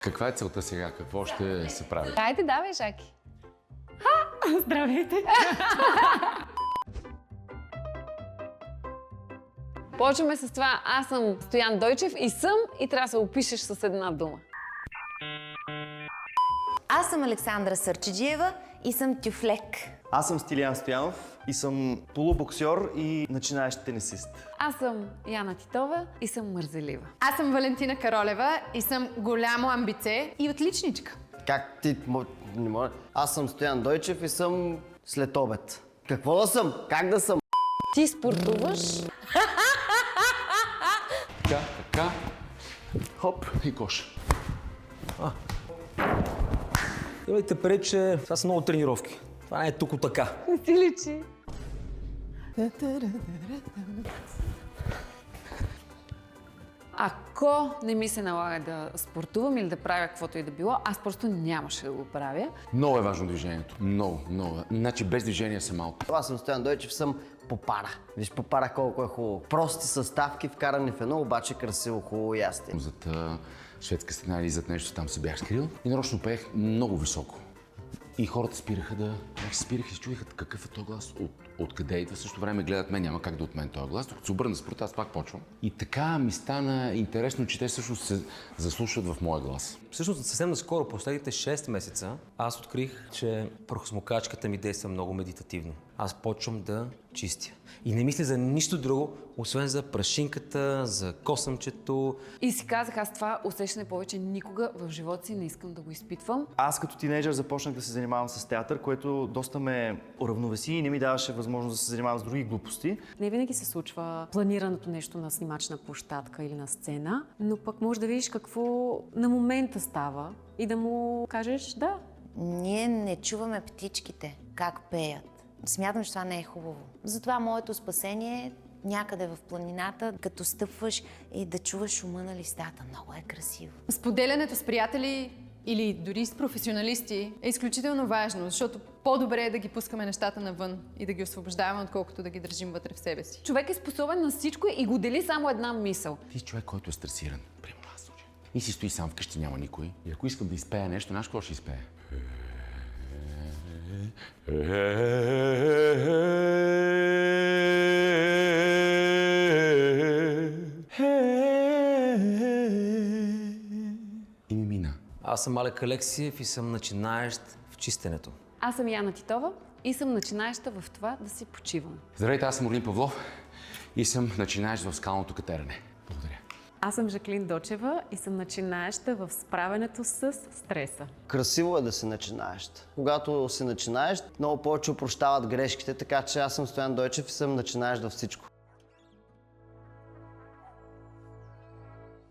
Каква е целта сега? Какво ще се прави? Хайде, давай, Жаки. Здравейте! Почваме с това. Аз съм Стоян Дойчев и трябва да се опишеш с една дума. Аз съм Александра Сърчеджиева и съм тюфлек. Аз съм Стилиян Стоянов и съм полубоксьор и начинаещ тенисист. Аз съм Яна Титова и съм мързелива. Аз съм Валентина Каролева и съм голямо амбице и отличничка. Как ти не може? Аз съм Стоян Дойчев и съм след обед. Какво да съм? Как да съм? Ти спортуваш? Така. Хоп и кош. Имайте пред, че това са много тренировки. Това не е тук така. Не си личи. Ако не ми се налага да спортувам или да правя каквото и да било, аз просто нямаше да го правя. Много е важно движението. Много. Значи без движение съм малко. Аз съм Стоян Дойчев, съм попара. Виж попара колко е хубаво. Прости съставки, вкарани в едно, обаче красиво, хубаво ясте. Зад шведска стена или зад нещо там се бях скрил и нарочно пеех много високо. И хората спираха и се чудиха какъв е този глас, откъде идва. В същото време гледат мен, няма как да от мен този глас. Докато се обърна спорта, аз пак почвам. И така ми стана интересно, че те всъщност се заслушват в моя глас. Всъщност съвсем наскоро, последните 6 месеца, аз открих, че прахосмокачката ми действа много медитативно. Аз почвам да чистя. И не мисля за нищо друго, освен за прашинката, за косъмчето. И си казах, аз това усещане повече никога в живота си не искам да го изпитвам. Аз като тинейджър започнах да се занимавам с театър, което доста ме уравновеси и не ми даваше възможност да се занимавам с други глупости. Не винаги се случва планираното нещо на снимачна площадка или на сцена, но пък можеш да видиш какво на момента става и да му кажеш да. Ние не чуваме птичките как пеят. Смятам, че това не е хубаво. Затова моето спасение е някъде в планината, като стъпваш и да чуваш шума на листата. Много е красиво. Споделянето с приятели или дори с професионалисти е изключително важно, защото по-добре е да ги пускаме нещата навън и да ги освобождаваме, отколкото да ги държим вътре в себе си. Човек е способен на всичко и го дели само една мисъл. Ти си човек, който е стресиран. Примерно аз случай. И си стои сам вкъщи, няма никой. И ако искам да изпея нещо, знаеш какво ще изпея? И ми мина. Аз съм Алек Алексиев и съм начинаещ в чистенето. Аз съм Яна Титова и съм начинаеща в това да си почивам. Здравейте, аз съм Орлин Павлов и съм начинаещ в скалното катерене. Благодаря. Аз съм Жаклин Дочева и съм начинаеща в справянето с стреса. Красиво е да се начинаещ. Когато си начинаещ, много повече опрощават грешките, така че аз съм Стоян Дойчев и съм начинаещ във всичко.